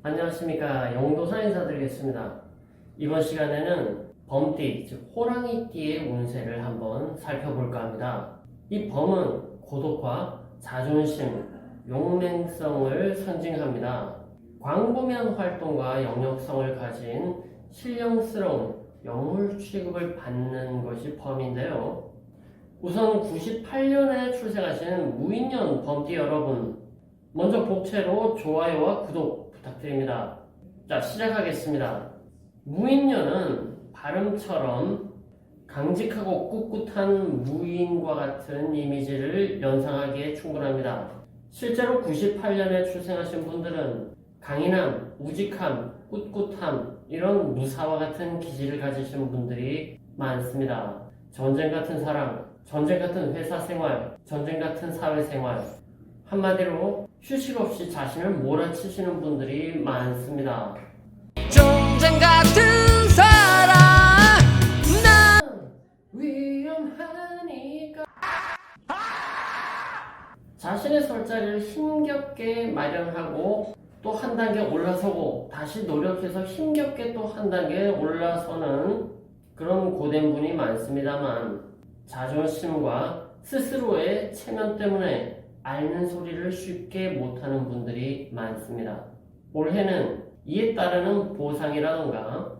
안녕하십니까. 영도사 인사드리겠습니다. 이번 시간에는 범띠, 즉 호랑이띠의 운세를 한번 살펴볼까 합니다. 이 범은 고독과 자존심, 용맹성을 상징합니다. 광범위한 활동과 영역성을 가진 신령스러운 영물 취급을 받는 것이 범인데요. 우선 98년에 출생하신 무인년 범띠 여러분, 먼저 복채로 좋아요와 구독 부탁드립니다. 자, 시작하겠습니다. 무인년은 발음처럼 강직하고 꿋꿋한 무인과 같은 이미지를 연상하기에 충분합니다. 실제로 98년에 출생하신 분들은 강인함, 우직함, 꿋꿋함 이런 무사와 같은 기질을 가지신 분들이 많습니다. 전쟁 같은 사랑, 전쟁 같은 회사 생활, 전쟁 같은 사회 생활, 한마디로 휴식 없이 자신을 몰아치시는 분들이 많습니다. 전쟁 같은 사랑 난 위험하니까. 자신의 설 자리를 힘겹게 마련하고 또 한 단계 올라서고 다시 노력해서 힘겹게 또 한 단계 올라서는 그런 고된 분이 많습니다만, 자존심과 스스로의 체면 때문에 앓는 소리를 쉽게 못하는 분들이 많습니다. 올해는 이에 따르는 보상이라던가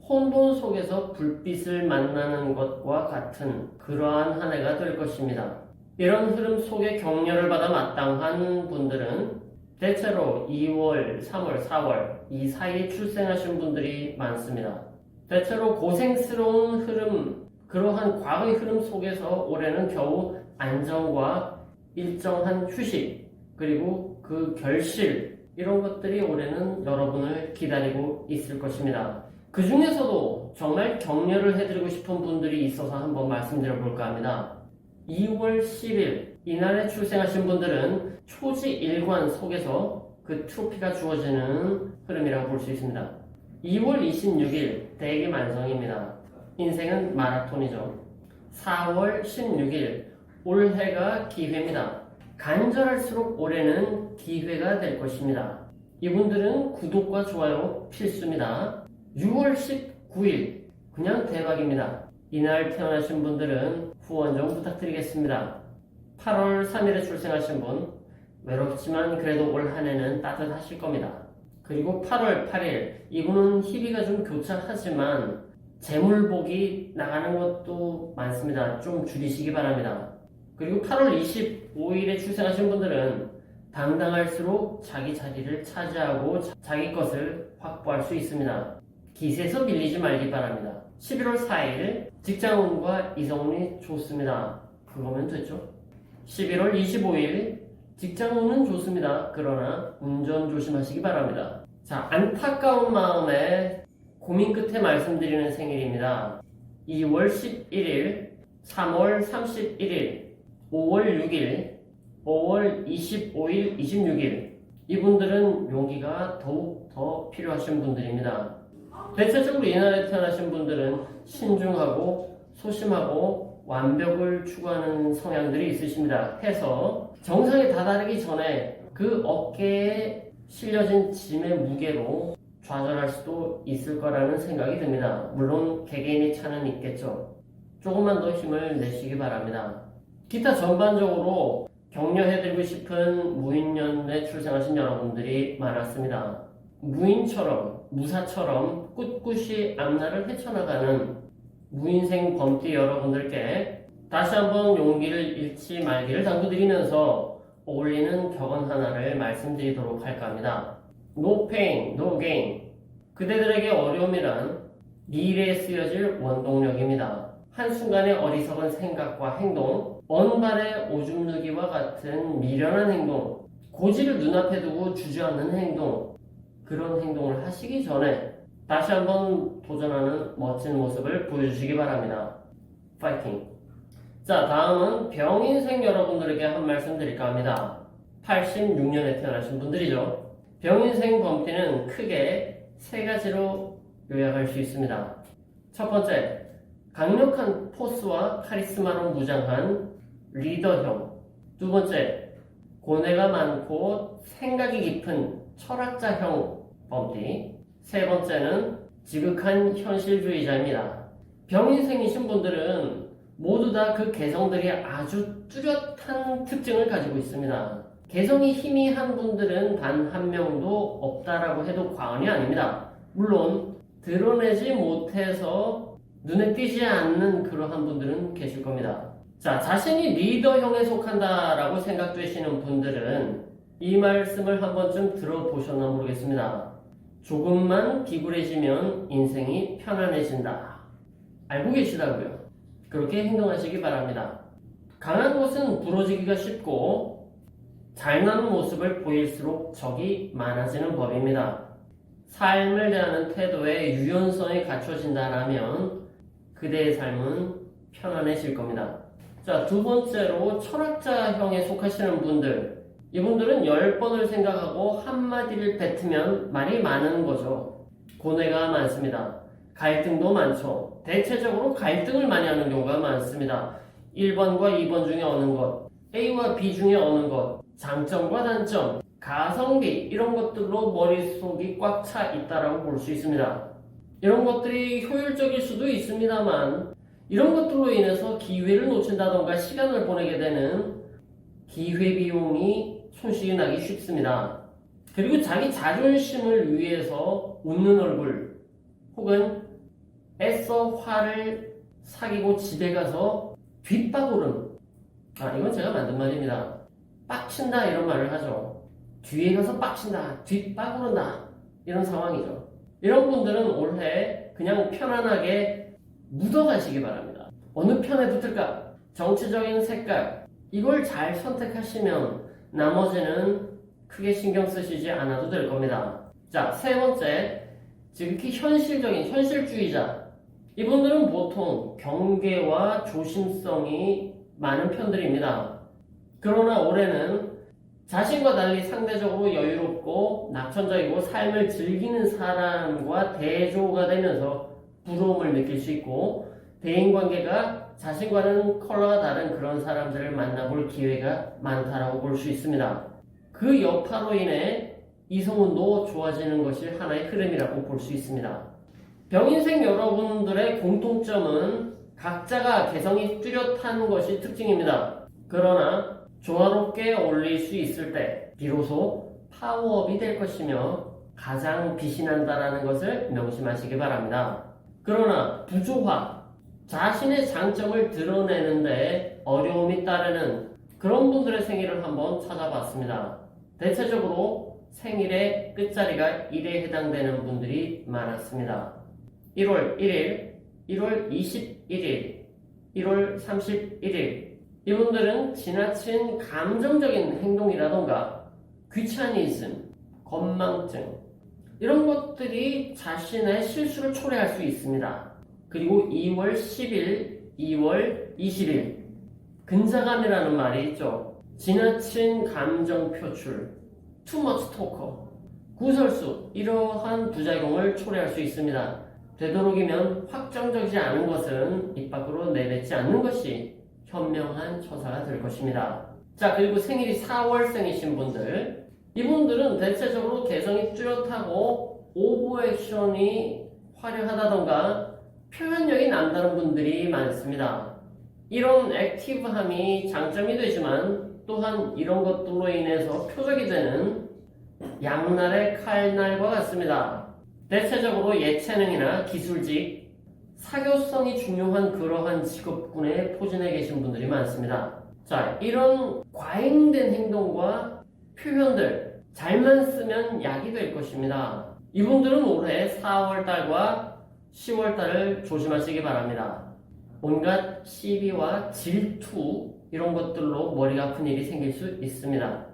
혼돈 속에서 불빛을 만나는 것과 같은 그러한 한 해가 될 것입니다. 이런 흐름 속에 격려를 받아 마땅한 분들은 대체로 2월, 3월, 4월 이 사이에 출생하신 분들이 많습니다. 대체로 고생스러운 흐름, 그러한 과거의 흐름 속에서 올해는 겨우 안정과 일정한 휴식, 그리고 그 결실, 이런 것들이 올해는 여러분을 기다리고 있을 것입니다. 그 중에서도 정말 격려를 해드리고 싶은 분들이 있어서 한번 말씀드려 볼까 합니다. 2월 10일 이날에 출생하신 분들은 초지 일관 속에서 그 트로피가 주어지는 흐름이라고 볼 수 있습니다. 2월 26일 대기만성입니다. 인생은 마라톤이죠. 4월 16일 올해가 기회입니다. 간절할수록 올해는 기회가 될 것입니다. 이분들은 구독과 좋아요 필수입니다. 6월 19일 그냥 대박입니다. 이날 태어나신 분들은 후원 좀 부탁드리겠습니다. 8월 3일에 출생하신 분, 외롭지만 그래도 올 한 해는 따뜻하실 겁니다. 그리고 8월 8일 이분은 희비가 좀 교차하지만 재물복이 나가는 것도 많습니다. 좀 줄이시기 바랍니다. 그리고 8월 25일에 출생하신 분들은 당당할수록 자기 자리를 차지하고 자기 것을 확보할 수 있습니다. 기세에서 밀리지 말기 바랍니다. 11월 4일 직장운과 이성운이 좋습니다. 그거면 됐죠. 11월 25일 직장운은 좋습니다. 그러나 운전 조심하시기 바랍니다. 자, 안타까운 마음에 고민 끝에 말씀드리는 생일입니다. 2월 11일, 3월 31일, 5월 6일, 5월 25일, 26일 이분들은 용기가 더욱 더 필요하신 분들입니다. 대체적으로 이날에 태어나신 분들은 신중하고 소심하고 완벽을 추구하는 성향들이 있으십니다. 해서 정상에 다다르기 전에 그 어깨에 실려진 짐의 무게로 좌절할 수도 있을 거라는 생각이 듭니다. 물론 개개인의 차는 있겠죠. 조금만 더 힘을 내시기 바랍니다. 기타 전반적으로 격려해드리고 싶은 무인년에 출생하신 여러분들이 많았습니다. 무인처럼, 무사처럼 꿋꿋이 앞날을 헤쳐나가는 무인생 범띠 여러분들께 다시 한번 용기를 잃지 말기를 당부드리면서 어울리는 격언 하나를 말씀드리도록 할까 합니다. No pain, no gain. 그대들에게 어려움이란 미래에 쓰여질 원동력입니다. 한순간의 어리석은 생각과 행동, 언발의 오줌 누기와 같은 미련한 행동, 고지를 눈앞에 두고 주저앉는 행동, 그런 행동을 하시기 전에 다시 한번 도전하는 멋진 모습을 보여주시기 바랍니다. 파이팅! 자, 다음은 병인생 여러분들에게 한 말씀 드릴까 합니다. 86년에 태어나신 분들이죠. 병인생 범띠는 크게 세 가지로 요약할 수 있습니다. 첫 번째, 강력한 포스와 카리스마로 무장한 리더형. 두 번째, 고뇌가 많고 생각이 깊은 철학자형 범띠. 세 번째는 지극한 현실주의자입니다. 병인생이신 분들은 모두 다 그 개성들이 아주 뚜렷한 특징을 가지고 있습니다. 개성이 희미한 분들은 단 한 명도 없다라고 해도 과언이 아닙니다. 물론 드러내지 못해서 눈에 띄지 않는 그러한 분들은 계실 겁니다. 자, 자신이 리더형에 속한다라고 생각되시는 분들은 이 말씀을 한 번쯤 들어보셨나 모르겠습니다. 조금만 기굴해지면 인생이 편안해진다. 알고 계시다고요? 그렇게 행동하시기 바랍니다. 강한 것은 부러지기가 쉽고 잘나는 모습을 보일수록 적이 많아지는 법입니다. 삶을 대하는 태도에 유연성이 갖춰진다면 그대의 삶은 편안해질 겁니다. 자, 두 번째로 철학자형에 속하시는 분들, 이분들은 10번을 생각하고 한마디를 뱉으면 말이 많은 거죠. 고뇌가 많습니다. 갈등도 많죠. 대체적으로 갈등을 많이 하는 경우가 많습니다. 1번과 2번 중에 어느 것, A와 B 중에 어느 것, 장점과 단점, 가성비 이런 것들로 머릿속이 꽉 차 있다라고 볼 수 있습니다. 이런 것들이 효율적일 수도 있습니다만 이런 것들로 인해서 기회를 놓친다던가 시간을 보내게 되는 기회비용이 손실이 나기 쉽습니다. 그리고 자기 자존심을 위해서 웃는 얼굴 혹은 애써 화를 사귀고 집에 가서 뒷바구름, 이건 제가 만든 말입니다. 빡친다 이런 말을 하죠. 뒤에 가서 빡친다, 뒷바구른다 이런 상황이죠. 이런 분들은 올해 그냥 편안하게 묻어가시기 바랍니다. 어느 편에 붙을까? 정치적인 색깔 이걸 잘 선택하시면 나머지는 크게 신경 쓰시지 않아도 될 겁니다. 자, 세 번째, 지극히 현실적인 현실주의자. 이분들은 보통 경계와 조심성이 많은 편들입니다. 그러나 올해는 자신과 달리 상대적으로 여유롭고 낙천적이고 삶을 즐기는 사람과 대조가 되면서 부러움을 느낄 수 있고 대인관계가 자신과는 컬러가 다른 그런 사람들을 만나볼 기회가 많다라고 볼 수 있습니다. 그 여파로 인해 이성운도 좋아지는 것이 하나의 흐름이라고 볼 수 있습니다. 병인생 여러분들의 공통점은 각자가 개성이 뚜렷한 것이 특징입니다. 그러나 조화롭게 어울릴 수 있을 때 비로소 파워업이 될 것이며 가장 빛이 난다라는 것을 명심하시기 바랍니다. 그러나 부조화, 자신의 장점을 드러내는데 어려움이 따르는 그런 분들의 생일을 한번 찾아봤습니다. 대체적으로 생일의 끝자리가 1에 해당되는 분들이 많았습니다. 1월 1일, 1월 21일, 1월 31일. 이분들은 지나친 감정적인 행동이라던가 귀차니즘, 건망증 이런 것들이 자신의 실수를 초래할 수 있습니다. 그리고 2월 10일, 2월 20일 근자감이라는 말이 있죠. 지나친 감정 표출, too much talker, 구설수 이러한 부작용을 초래할 수 있습니다. 되도록이면 확정적이지 않은 것은 입 밖으로 내뱉지 않는 것이 현명한 처사가 될 것입니다. 자, 그리고 생일이 4월생이신 분들, 이분들은 대체적으로 개성이 뚜렷하고 오버액션이 화려하다던가 표현력이 남다른 분들이 많습니다. 이런 액티브함이 장점이 되지만 또한 이런 것들로 인해서 표적이 되는 양날의 칼날과 같습니다. 대체적으로 예체능이나 기술직, 사교성이 중요한 그러한 직업군에 포진해 계신 분들이 많습니다. 자, 이런 과잉된 행동과 표현들 잘만 쓰면 약이 될 것입니다. 이분들은 올해 4월달과 10월달을 조심하시기 바랍니다. 온갖 시비와 질투 이런 것들로 머리가 아픈 일이 생길 수 있습니다.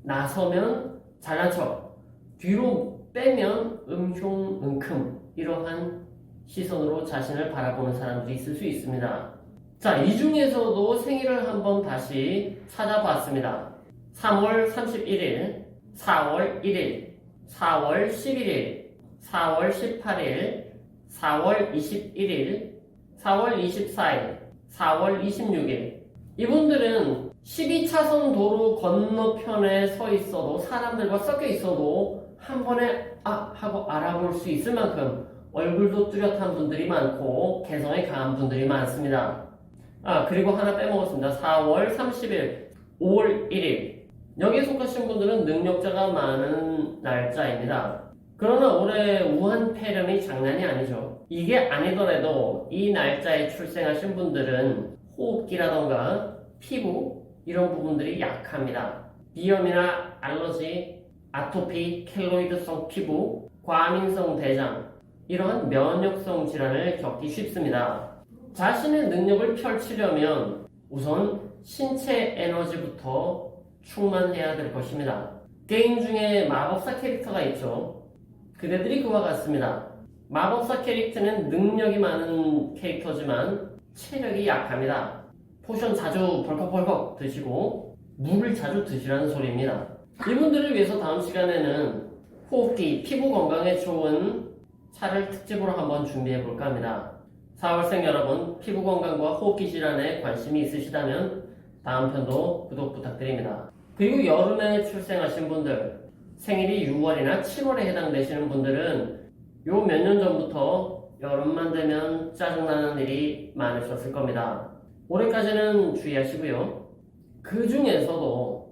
나서면 잘난 척, 뒤로 빼면 음흉응큼 이러한 시선으로 자신을 바라보는 사람들이 있을 수 있습니다. 자, 이 중에서도 생일을 한번 다시 찾아봤습니다. 3월 31일, 4월 1일, 4월 11일, 4월 18일, 4월 21일, 4월 24일, 4월 26일. 이분들은 12차선 도로 건너편에 서 있어도 사람들과 섞여 있어도 한 번에 하고 알아볼 수 있을 만큼 얼굴도 뚜렷한 분들이 많고 개성이 강한 분들이 많습니다. 그리고 하나 빼먹었습니다. 4월 30일, 5월 1일 여기에 속하신 분들은 능력자가 많은 날짜입니다. 그러나 올해 우한 폐렴이 장난이 아니죠. 이게 아니더라도 이 날짜에 출생하신 분들은 호흡기라던가 피부 이런 부분들이 약합니다. 비염이나 알러지, 아토피, 켈로이드성 피부, 과민성 대장 이러한 면역성 질환을 겪기 쉽습니다. 자신의 능력을 펼치려면 우선 신체 에너지부터 충만해야 될 것입니다. 게임 중에 마법사 캐릭터가 있죠. 그대들이 그와 같습니다. 마법사 캐릭터는 능력이 많은 캐릭터지만 체력이 약합니다. 포션 자주 벌컥벌컥 드시고 물을 자주 드시라는 소리입니다. 이분들을 위해서 다음 시간에는 호흡기, 피부 건강에 좋은 차를 특집으로 한번 준비해 볼까 합니다. 4월생 여러분, 피부 건강과 호흡기 질환에 관심이 있으시다면 다음 편도 구독 부탁드립니다. 그리고 여름에 출생하신 분들, 생일이 6월이나 7월에 해당되시는 분들은 요 몇 년 전부터 여름만 되면 짜증나는 일이 많으셨을 겁니다. 올해까지는 주의하시고요. 그 중에서도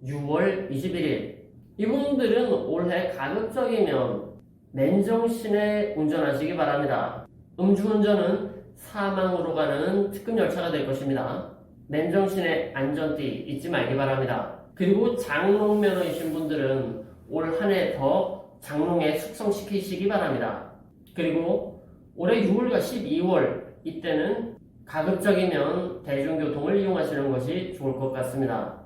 6월 21일 이분들은 올해 가급적이면 맨정신에 운전하시기 바랍니다. 음주운전은 사망으로 가는 특급 열차가 될 것입니다. 맨정신에 안전띠 잊지 말기 바랍니다. 그리고 장롱면허이신 분들은 올 한 해 더 장롱에 숙성시키시기 바랍니다. 그리고 올해 6월과 12월 이때는 가급적이면 대중교통을 이용하시는 것이 좋을 것 같습니다.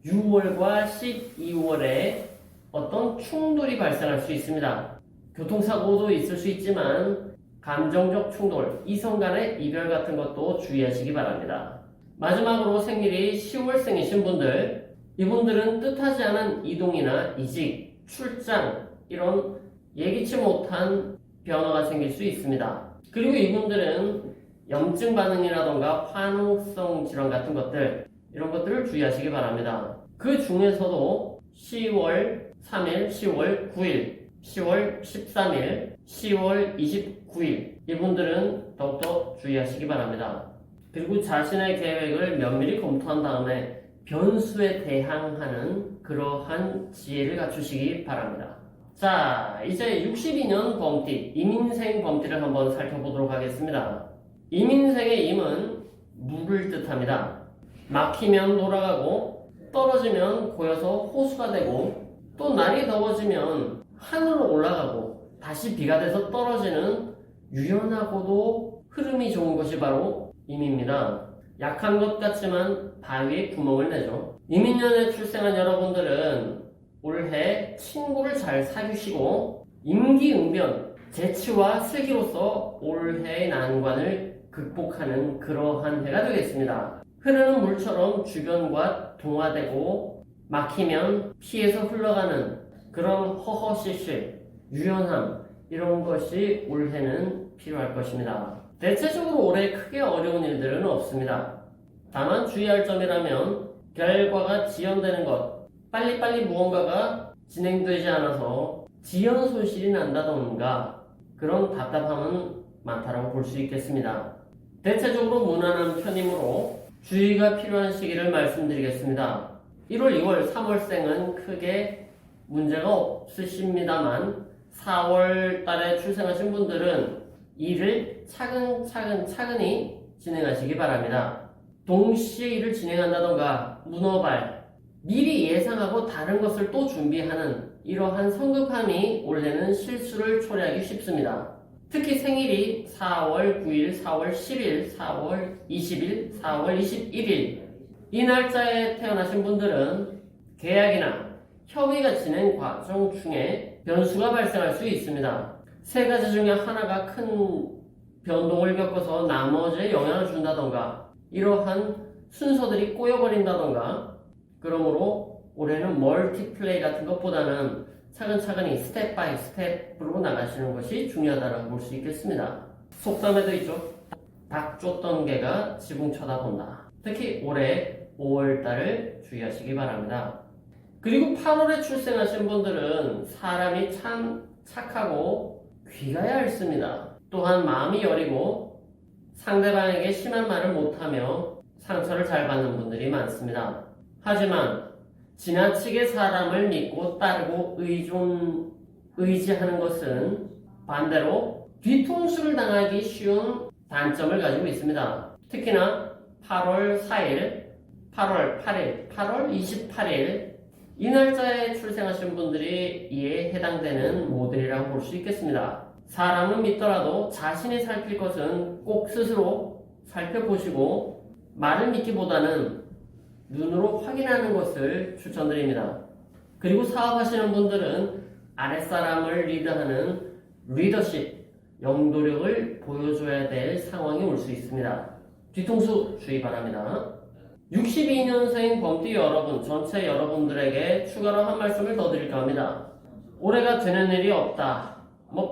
6월과 12월에 어떤 충돌이 발생할 수 있습니다. 교통사고도 있을 수 있지만 감정적 충돌, 이성 간의 이별 같은 것도 주의하시기 바랍니다. 마지막으로 생일이 10월생이신 분들, 이분들은 뜻하지 않은 이동이나 이직, 출장 이런 예기치 못한 변화가 생길 수 있습니다. 그리고 이분들은 염증 반응이라던가 화농성 질환 같은 것들 이런 것들을 주의하시기 바랍니다. 그 중에서도 10월 3일, 10월 9일, 10월 13일, 10월 29일 이분들은 더욱더 주의하시기 바랍니다. 그리고 자신의 계획을 면밀히 검토한 다음에 변수에 대항하는 그러한 지혜를 갖추시기 바랍니다. 자, 이제 62년 범띠, 이민생 범띠를 한번 살펴보도록 하겠습니다. 이민생의 임은 물을 뜻합니다. 막히면 돌아가고 떨어지면 고여서 호수가 되고 또 날이 더워지면 하늘로 올라가고 다시 비가 돼서 떨어지는 유연하고도 흐름이 좋은 것이 바로 임입니다. 약한 것 같지만 바위에 구멍을 내죠. 이민년에 출생한 여러분들은 올해 친구를 잘 사귀시고 임기응변, 재치와 슬기로서 올해의 난관을 극복하는 그러한 해가 되겠습니다. 흐르는 물처럼 주변과 동화되고 막히면 피해서 흘러가는 그런 허허실실, 유연함 이런 것이 올해는 필요할 것입니다. 대체적으로 올해 크게 어려운 일들은 없습니다. 다만 주의할 점이라면 결과가 지연되는 것, 빨리빨리 무언가가 진행되지 않아서 지연 손실이 난다던가 그런 답답함은 많다고 볼 수 있겠습니다. 대체적으로 무난한 편이므로 주의가 필요한 시기를 말씀드리겠습니다. 1월, 2월, 3월생은 크게 문제가 없으십니다만 4월 달에 출생하신 분들은 일을 차근히 진행하시기 바랍니다. 동시에 일을 진행한다던가 문어발, 미리 예상하고 다른 것을 또 준비하는 이러한 성급함이 올해는 실수를 초래하기 쉽습니다. 특히 생일이 4월 9일, 4월 10일, 4월 20일, 4월 21일 이 날짜에 태어나신 분들은 계약이나 협의가 진행 과정 중에 변수가 발생할 수 있습니다. 세 가지 중에 하나가 큰 변동을 겪어서 나머지에 영향을 준다던가 이러한 순서들이 꼬여버린다던가 그러므로 올해는 멀티플레이 같은 것보다는 차근차근히 스텝 바이 스텝으로 나가시는 것이 중요하다고 볼 수 있겠습니다. 속담에도 있죠. 닭 쫓던 개가 지붕 쳐다본다. 특히 올해 5월달을 주의하시기 바랍니다. 그리고 8월에 출생하신 분들은 사람이 참 착하고 귀가 얇습니다. 또한 마음이 여리고 상대방에게 심한 말을 못하며 상처를 잘 받는 분들이 많습니다. 하지만 지나치게 사람을 믿고 따르고 의지하는 것은 반대로 뒤통수를 당하기 쉬운 단점을 가지고 있습니다. 특히나 8월 4일, 8월 8일, 8월 28일 이 날짜에 출생하신 분들이 이에 해당되는 모델이라고 볼 수 있겠습니다. 사람은 믿더라도 자신이 살필 것은 꼭 스스로 살펴보시고 말을 믿기보다는 눈으로 확인하는 것을 추천드립니다. 그리고 사업하시는 분들은 아랫사람을 리드하는 리더십, 영도력을 보여줘야 될 상황이 올 수 있습니다. 뒤통수 주의 바랍니다. 62년생 범띠 여러분, 전체 여러분들에게 추가로 한 말씀을 더 드릴까 합니다. 올해가 되는 일이 없다.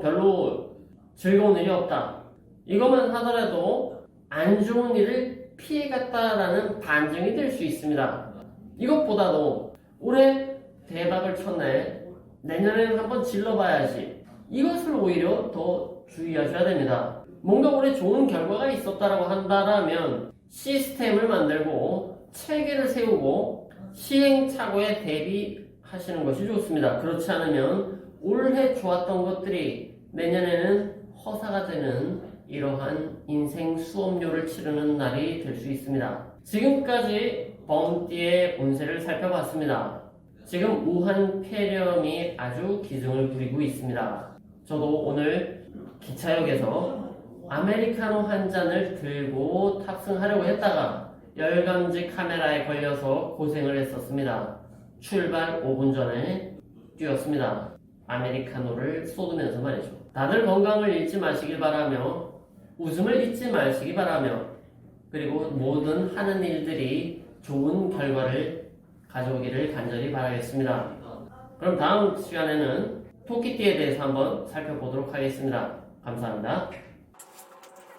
별로 즐거운 일이 없다. 이것만 하더라도 안 좋은 일을 피해갔다라는 반증이 될 수 있습니다. 이것보다도 올해 대박을 쳤네. 내년에는 한번 질러봐야지. 이것을 오히려 더 주의하셔야 됩니다. 뭔가 올해 좋은 결과가 있었다라고 한다면 시스템을 만들고 체계를 세우고 시행착오에 대비하시는 것이 좋습니다. 그렇지 않으면 올해 좋았던 것들이 내년에는 허사가 되는 이러한 인생 수업료를 치르는 날이 될 수 있습니다. 지금까지 범띠의 운세를 살펴봤습니다. 지금 우한 폐렴이 아주 기승을 부리고 있습니다. 저도 오늘 기차역에서 아메리카노 한 잔을 들고 탑승하려고 했다가 열감지 카메라에 걸려서 고생을 했었습니다. 출발 5분 전에 뛰었습니다. 아메리카노를 쏟으면서 말이죠. 다들 건강을 잃지 마시길 바라며 웃음을 잊지 마시기 바라며 그리고 모든 하는 일들이 좋은 결과를 가져오기를 간절히 바라겠습니다. 그럼 다음 시간에는 토끼띠에 대해서 한번 살펴보도록 하겠습니다. 감사합니다.